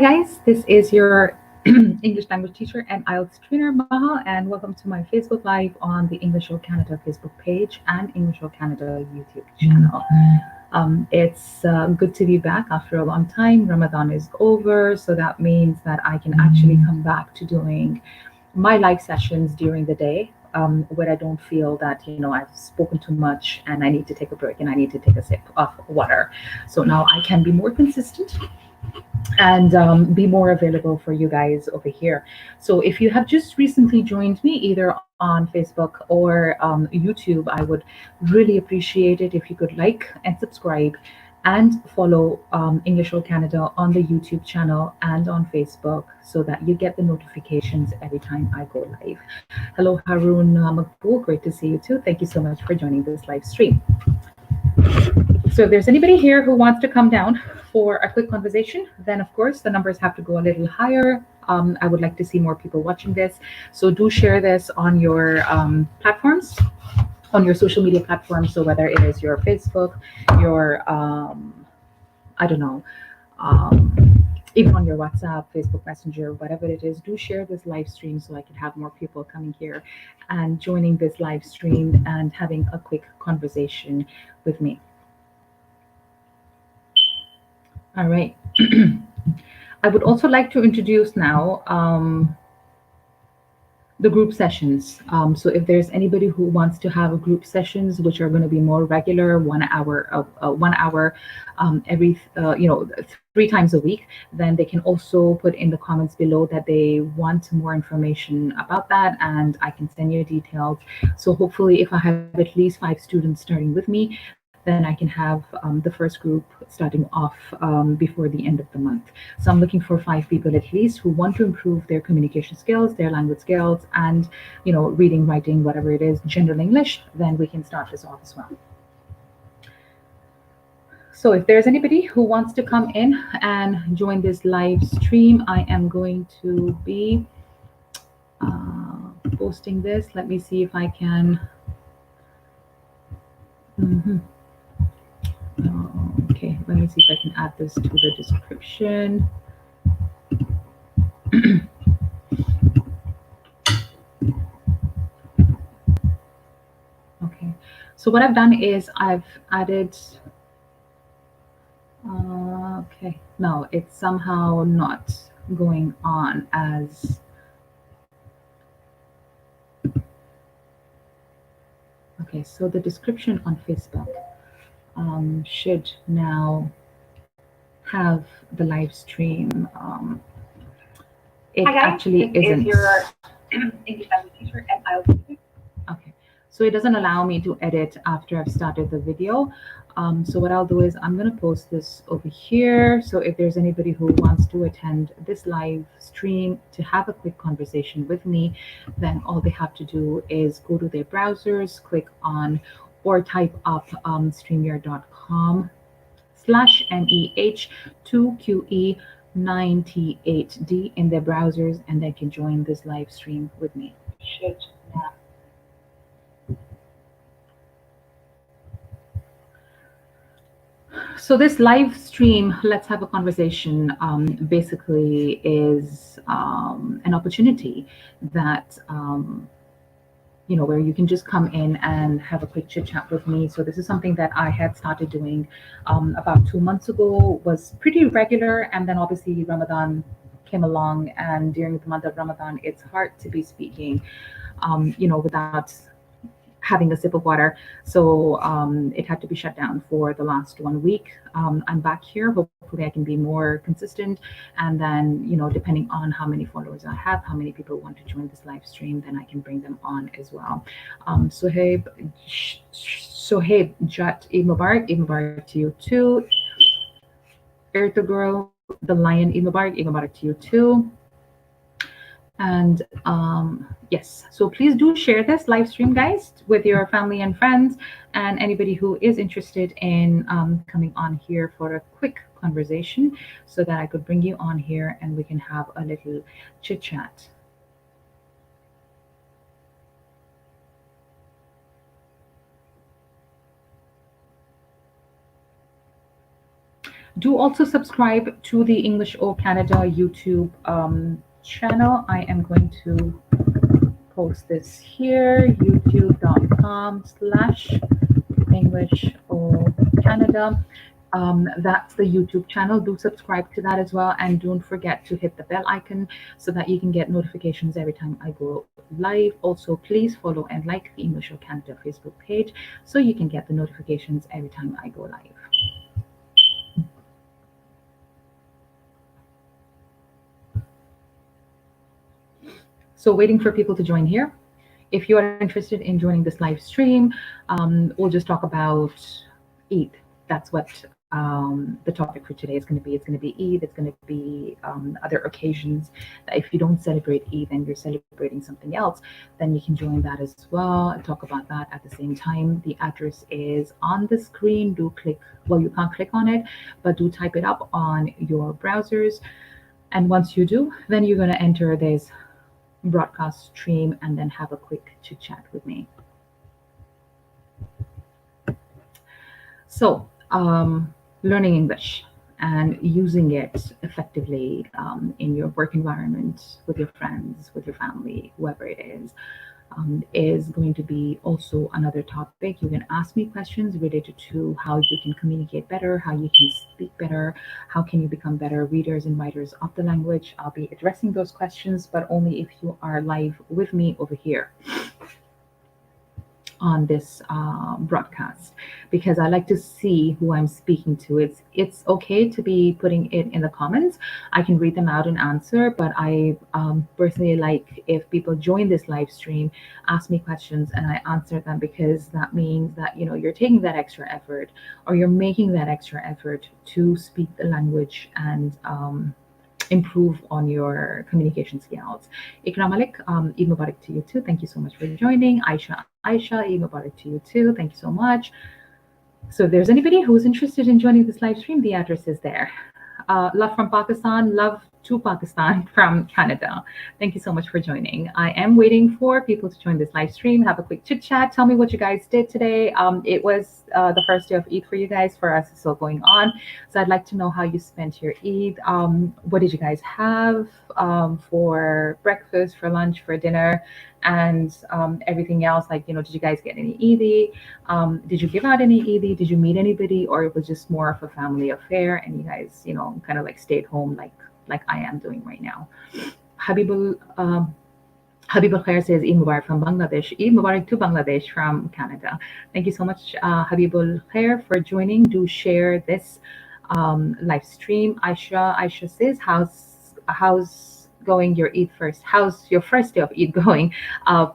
guys, this is your English language teacher and IELTS trainer Maha, and welcome to my Facebook Live on the English Show Canada Facebook page and English Show Canada YouTube channel. It's good to be back after a long time. Ramadan is over, so that means that I can actually come back to doing my live sessions during the day, where I don't feel that I've spoken too much and I need to take a break and I need to take a sip of water. So now I can be more consistent and be more available for you guys over here. So if you have just recently joined me either on Facebook or YouTube, I would really appreciate it if you could like and subscribe and follow English World Canada on the YouTube channel and on Facebook so that you get the notifications every time I go live. Hello, Haroon Makbul. Great to see you too. Thank you so much for joining this live stream. So if there's anybody here who wants to come down for a quick conversation, then of course the numbers have to go a little higher. I would like to see more people watching this. So do share this on your platforms, on your social media platforms. So whether it is your Facebook, your, I don't know, even on your WhatsApp, Facebook Messenger, whatever it is, do share this live stream so I can have more people coming here and joining this live stream and having a quick conversation with me. All right. I would also like to introduce now the group sessions. So if there's anybody who wants to have group sessions, which are going to be more regular, 1 hour of 1 hour every 3 times a week, then they can also put in the comments below that they want more information about that, and I can send you details. So hopefully, if I have at least 5 students starting with me, then I can have the first group starting off before the end of the month. So I'm looking for 5 people at least who want to improve their communication skills, their language skills, and reading, writing, whatever it is, general English. Then we can start this off as well. So if there's anybody who wants to come in and join this live stream, I am going to be posting this. Let me see if I can. Okay, let me see if I can add this to the description. Okay, so what I've done is I've added, okay, no, it's somehow not going on as, okay, so the description on Facebook should now have the live stream. It actually isn't. English language teacher and IELTS. Okay, so it doesn't allow me to edit after I've started the video. So what I'll do is I'm going to post this over here. So if there's anybody who wants to attend this live stream to have a quick conversation with me, then all they have to do is go to their browsers, click on or type up streamyard.com/meh2QE98D in their browsers, and they can join this live stream with me. So this live stream, Let's Have a Conversation, basically is an opportunity that where you can just come in and have a quick chit chat with me. So this is something that I had started doing about 2 months ago, was pretty regular, and then obviously Ramadan came along, and during the month of Ramadan, it's hard to be speaking, without having a sip of water. So it had to be shut down for the last 1 week. I'm back here. Hopefully I can be more consistent. And then, depending on how many followers I have, how many people want to join this live stream, then I can bring them on as well. Sohaib Jat, Eid Mubarak to you too. Ertugrul, the Lion, Eid Mubarak to you too. And yes, so please do share this live stream, guys, with your family and friends, and anybody who is interested in coming on here for a quick conversation, so that I could bring you on here and we can have a little chit chat. Do also subscribe to the English O Canada YouTube channel. I am going to post this here, youtube.com/English O Canada. That's the YouTube channel. Do subscribe to that as well. And don't forget to hit the bell icon so that you can get notifications every time I go live. Also, please follow and like the English of Canada Facebook page so you can get the notifications every time I go live. So waiting for people to join here. If you are interested in joining this live stream, we'll just talk about Eid. That's what the topic for today is going to be. It's going to be Eid. It's going to be other occasions that if you don't celebrate Eid and you're celebrating something else, then you can join that as well and talk about that at the same time. The address is on the screen. Do click, well, you can't click on it, but do type it up on your browsers. And once you do, then you're going to enter this broadcast stream and then have a quick chit chat with me. So, learning English and using it effectively in your work environment, with your friends, with your family, whoever it is going to be also another topic. You can ask me questions related to how you can communicate better, how you can speak better, how can you become better readers and writers of the language. I'll be addressing those questions, but only if you are live with me over here on this broadcast, because I like to see who I'm speaking to. It's okay to be putting it in the comments. I can read them out and answer, but I personally like if people join this live stream, ask me questions, and I answer them, because that means that you're taking that extra effort, or you're making that extra effort to speak the language and improve on your communication skills. Ikram Malik, Eid Mubarak to you too. Thank you so much for joining. Aisha, Eid Mubarak to you too. Thank you so much. So if there's anybody who's interested in joining this live stream, the address is there. Love from Pakistan, love to Pakistan from Canada. Thank you so much for joining. I am waiting for people to join this live stream, have a quick chit chat. Tell me what you guys did today. It was the first day of Eid for you guys. For us, it's still going on. So I'd like to know how you spent your Eid. What did you guys have for breakfast, for lunch, for dinner, and everything else? Like, did you guys get any Eid? Did you give out any Eid? Did you meet anybody, or it was just more of a family affair and you guys, kind of like stayed home like I am doing right now? Habibul Khair says Eid Mubarak from Bangladesh. Eid Mubarak to Bangladesh from Canada. Thank you so much, Habibul Khair, for joining. Do share this live stream. Aisha says, how's going your Eid first? How's your first day of Eid going?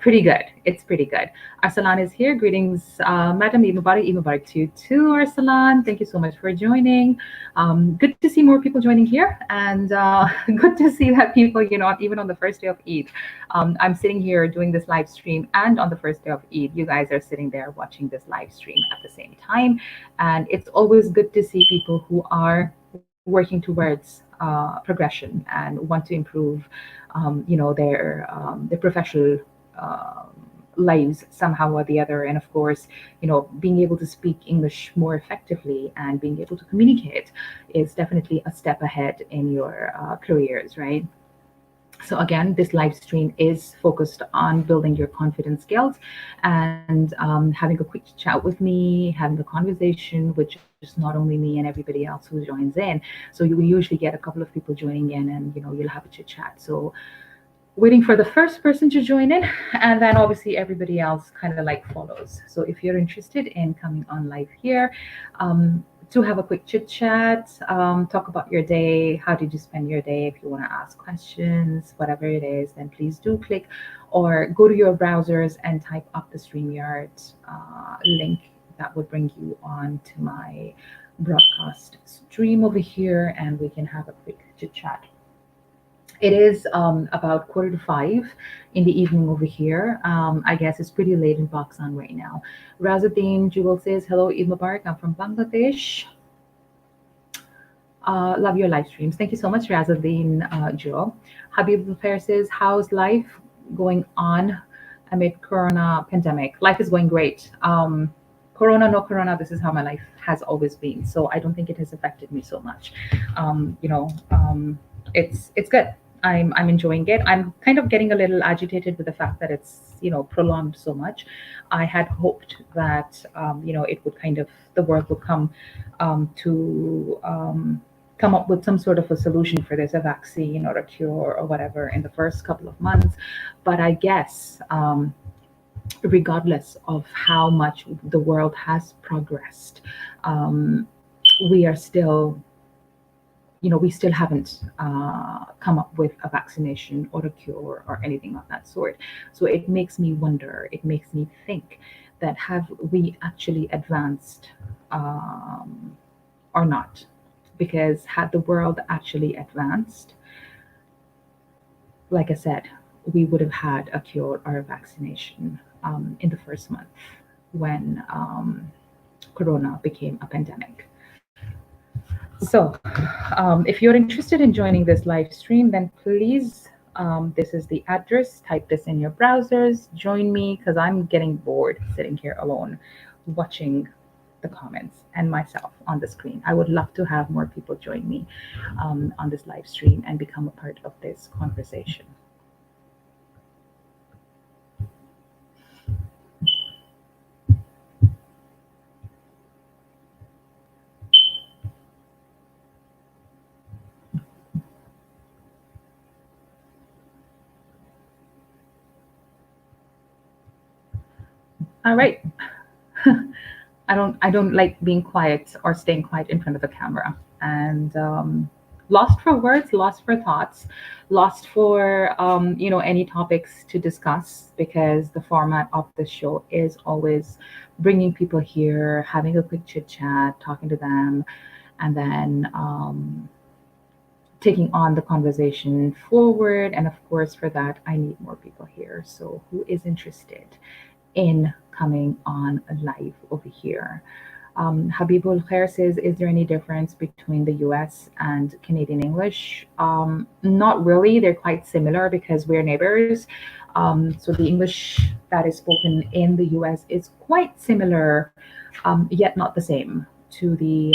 Pretty good. It's pretty good. Arsalan is here. Greetings, Madam. Eid Mubarak to you too, Arsalan. Thank you so much for joining. Good to see more people joining here, and good to see that people, even on the first day of Eid, I'm sitting here doing this live stream, and on the first day of Eid, you guys are sitting there watching this live stream at the same time. And it's always good to see people who are working towards progression and want to improve, their professional lives somehow or the other. And of course, being able to speak English more effectively and being able to communicate is definitely a step ahead in your careers, right? So again, this live stream is focused on building your confidence skills and having a quick chat with me, having a conversation with just not only me and everybody else who joins in. So you will usually get a couple of people joining in, and you'll have a chit chat. So waiting for the first person to join in, and then obviously everybody else kind of like follows. So if you're interested in coming on live here, to have a quick chit chat, talk about your day, how did you spend your day? If you want to ask questions, whatever it is, then please do click or go to your browsers and type up the StreamYard link. That would bring you on to my broadcast stream over here, and we can have a quick chit chat. It is about 4:45 in the evening over here. I guess it's pretty late in Pakistan right now. Razuddin Jewel says, hello, Eid Mubarak. I'm from Bangladesh. Love your live streams. Thank you so much, Razuddin Jewel. Habib Fair says, how's life going on amid Corona pandemic? Life is going great. corona, no corona, this is how my life has always been. So I don't think it has affected me so much. You know, it's good. I'm enjoying it. I'm kind of getting a little agitated with the fact that it's, you know, prolonged so much. I had hoped that, you know, it would kind of, the world would come to come up with some sort of a solution for this, a vaccine or a cure or whatever, in the first couple of months. But I guess, regardless of how much the world has progressed, um, we are still, you know, we still haven't come up with a vaccination or a cure or anything of that sort. So it makes me wonder, it makes me think that have we actually advanced or not? Because had the world actually advanced, like I said, we would have had a cure or a vaccination in the first month when Corona became a pandemic. So, if you're interested in joining this live stream, then please, this is the address. Type this in your browsers. Join me because I'm getting bored sitting here alone watching the comments and myself on the screen. I would love to have more people join me on this live stream and become a part of this conversation. All right. I don't like being quiet or staying quiet in front of the camera. And lost for words, lost for thoughts, lost for you know, any topics to discuss, because the format of the show is always bringing people here, having a quick chit chat, talking to them, and then taking on the conversation forward. And of course, for that, I need more people here. So who is interested in coming on live over here? Habibul Khair says, is there any difference between the US and Canadian English? Not really. They're quite similar because we're neighbors. So the English that is spoken in the US is quite similar, yet not the same to the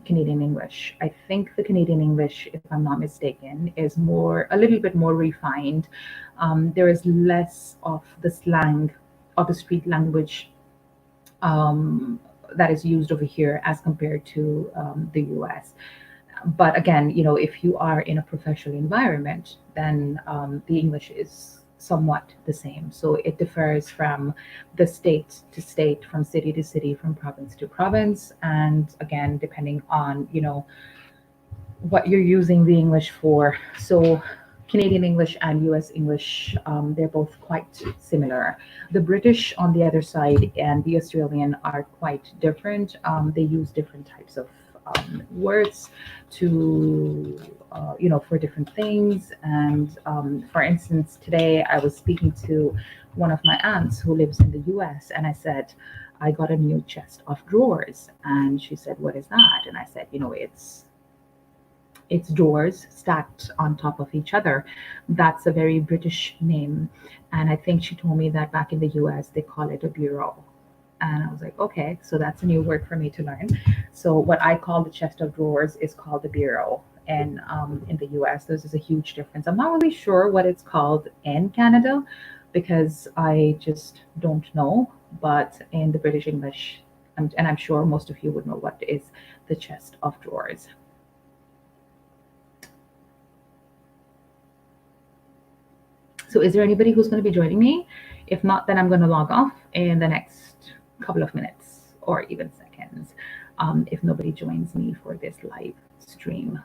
Canadian English. I think the Canadian English, if I'm not mistaken, is more, a little bit more refined. There is less of the slang or the street language that is used over here as compared to the US. But again, you know, if you are in a professional environment, then the English is somewhat the same. So it differs from the state to state, from city to city, from province to province, and again, depending on, you know, what you're using the English for. So Canadian English and US English, they're both quite similar. The British, on the other side, and the Australian are quite different. They use different types of words to, you know, for different things. And for instance, today I was speaking to one of my aunts who lives in the US, and I said, I got a new chest of drawers. And she said, what is that? And I said, you know, it's drawers stacked on top of each other. That's a very British name. And I think she told me that back in the US, they call it a bureau. And I was like, okay, so that's a new word for me to learn. So what I call the chest of drawers is called the bureau. And in the US, this is a huge difference. I'm not really sure what it's called in Canada because I just don't know. But in the British English, and I'm sure most of you would know what is the chest of drawers. So is there anybody who's going to be joining me? If not, then I'm going to log off in the next couple of minutes or even seconds, if nobody joins me for this live stream.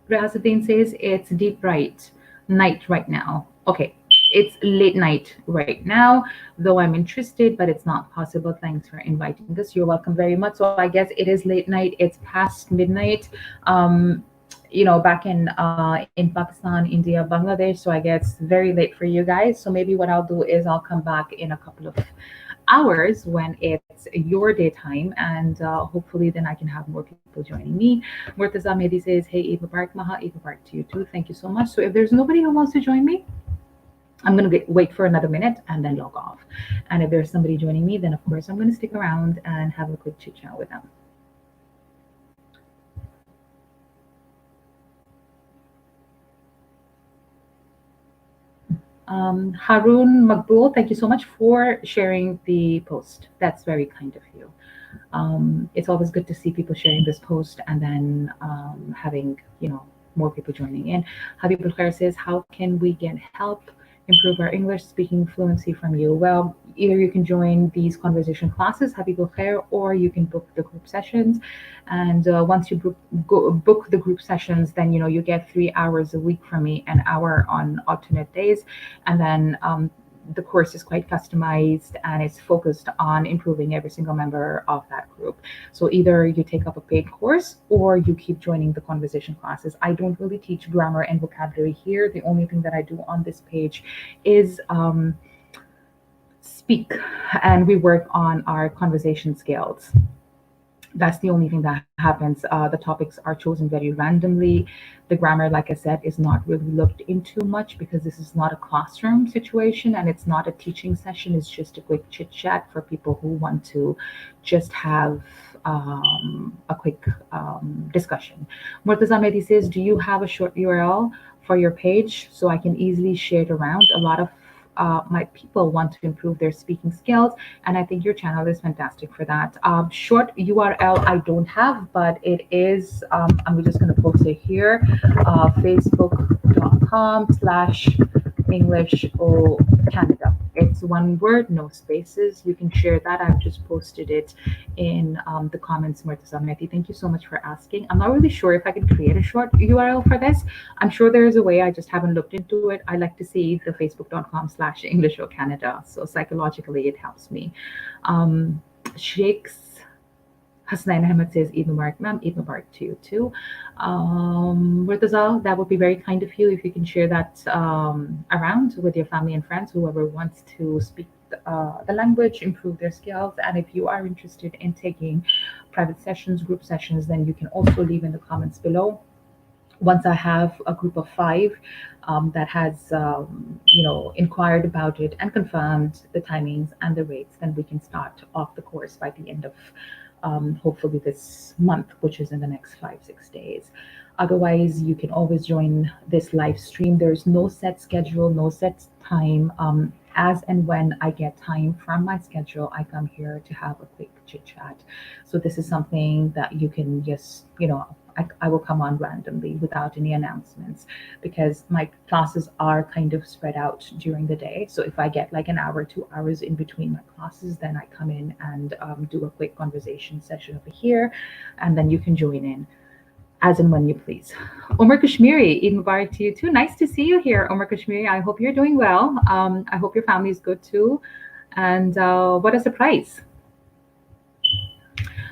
Razuddin says it's deep night right now. Okay, it's late night right now, though I'm interested, but it's not possible. Thanks for inviting us. You're welcome very much. So I guess it is late night. It's past midnight. back in Pakistan, India, Bangladesh. So I guess it's very late for you guys. So maybe what I'll do is I'll come back in a couple of hours when it's your daytime, and hopefully then I can have more people joining me. Murtaza Mehdi says, "Hey, Eid Mubarak, Maha. Eid Mubarak to you too. Thank you so much." So if there's nobody who wants to join me, I'm going to wait for another minute and then log off. And if there's somebody joining me, then of course I'm going to stick around and have a quick chit chat with them. Harun Makbul, thank you so much for sharing the post. That's very kind of you. It's always good to see people sharing this post and then having, more people joining in. Habib Khair says, how can we get help improve our English speaking fluency from you? Well, either you can join these conversation classes, Habib Khair, or you can book the group sessions. And once you book the group sessions, then, you get 3 hours a week from me, an hour on alternate days. And then the course is quite customized and it's focused on improving every single member of that group. So either you take up a paid course or you keep joining the conversation classes. I don't really teach grammar and vocabulary here. The only thing that I do on this page is speak, and we work on our conversation skills. That's the only thing that happens. The topics are chosen very randomly. The grammar, like I said, is not really looked into much because this is not a classroom situation and it's not a teaching session. It's just a quick chit chat for people who want to just have a quick discussion. Murtaza Mehdi says, do you have a short URL for your page so I can easily share it around? A lot of my people want to improve their speaking skills, and I think your channel is fantastic for that. Short URL I don't have, but it is, I'm just going to post it here, facebook.com/English Canada. It's one word, no spaces. You can share that. I've just posted it in the comments, Murtaza Mehdi. Thank you so much for asking. I'm not really sure if I can create a short URL for this. I'm sure there is a way. I just haven't looked into it. I like to see the facebook.com/English Canada. So psychologically, it helps me. Sheikh's Hasnain Ahmed says, Eid Mubarak, ma'am. Eid Mubarak to you too. Murtaza, that would be very kind of you if you can share that around with your family and friends, whoever wants to speak the language, improve their skills. And if you are interested in taking private sessions, group sessions, then you can also leave in the comments below. Once I have a group of 5 that has, inquired about it and confirmed the timings and the rates, then we can start off the course by the end of hopefully this month, which is in the next 5-6 days. Otherwise, you can always join this live stream. There's no set schedule, no set time. As and when I get time from my schedule, I come here to have a quick chit chat. So this is something that you can just, I will come on randomly without any announcements because my classes are kind of spread out during the day. So if I get like an hour, 2 hours in between my classes, then I come in and do a quick conversation session over here, and then you can join in as and when you please. Omar Kashmiri, Eid Mubarak to you too. Nice to see you here, Omar Kashmiri. I hope you're doing well. I hope your family is good too. And what a surprise.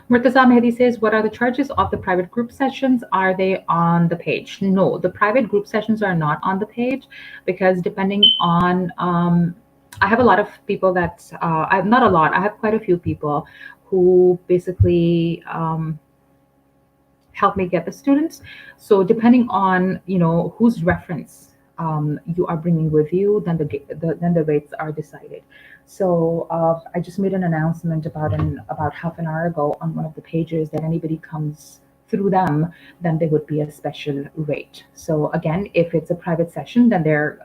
Murtaza Mehdi says, what are the charges of the private group sessions? Are they on the page? No, the private group sessions are not on the page because depending on, I have a lot of people that, not a lot, I have quite a few people who basically help me get the students. So depending on, whose reference you are bringing with you, then the rates are decided. So I just made an announcement about half an hour ago on one of the pages that anybody comes through them, then there would be a special rate. So again, if it's a private session, then they're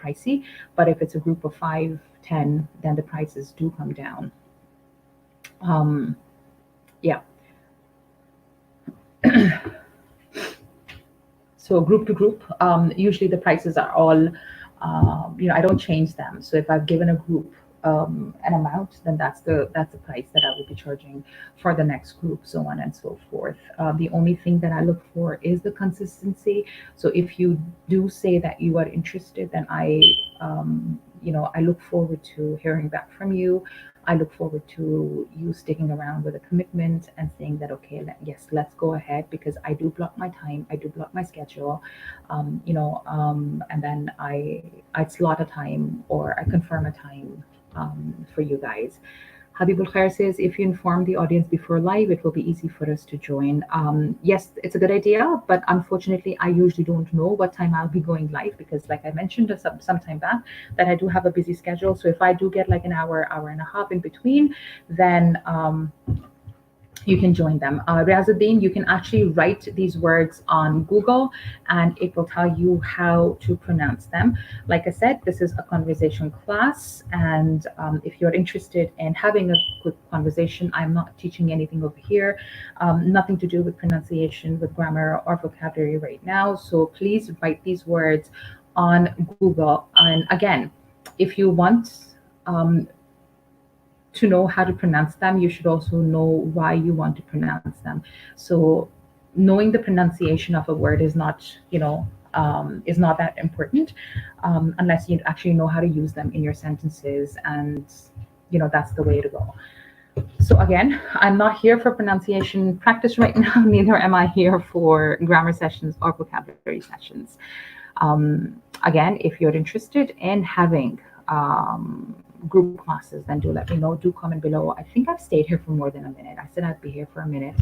pricey. But if it's a group of 5, 10, then the prices do come down. Yeah. So group to group, usually the prices are all, I don't change them. So if I've given a group an amount, then that's the price that I will be charging for the next group, so on and so forth. The only thing that I look for is the consistency. So if you do say that you are interested, then I I look forward to hearing back from you. I look forward to you sticking around with a commitment and saying that, okay, yes, let's go ahead, because I do block my time, I do block my schedule, and then I slot a time, or I confirm a time for you guys. Habibul Khair says, if you inform the audience before live, it will be easy for us to join. Yes, it's a good idea, but unfortunately, I usually don't know what time I'll be going live, because, like I mentioned some time back, that I do have a busy schedule. So if I do get like an hour, hour and a half in between, then you can join them. Riazuddin, you can actually write these words on Google and it will tell you how to pronounce them. Like I said, this is a conversation class. And if you're interested in having a good conversation, I'm not teaching anything over here, nothing to do with pronunciation, with grammar or vocabulary right now. So please write these words on Google. And again, if you want, to know how to pronounce them, you should also know why you want to pronounce them. So knowing the pronunciation of a word is not that important, unless you actually know how to use them in your sentences, and that's the way to go. So again, I'm not here for pronunciation practice right now. Neither am I here for grammar sessions or vocabulary sessions. Again, if you're interested in having group classes, then do let me know. Do comment below. I think I've stayed here for more than a minute. I said I'd be here for a minute,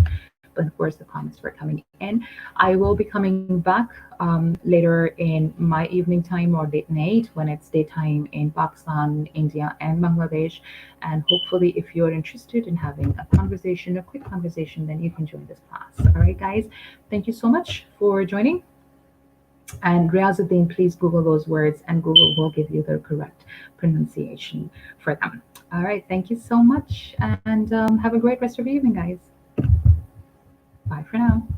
but of course the comments were coming in. I will be coming back later in my evening time or late night when it's daytime in Pakistan, India, and Bangladesh. And hopefully, if you're interested in having a conversation, a quick conversation, then you can join this class. All right, guys. Thank you so much for joining. And Riazuddin, please Google those words and Google will give you the correct pronunciation for them. All right, thank you so much, and have a great rest of your evening, guys. Bye for now.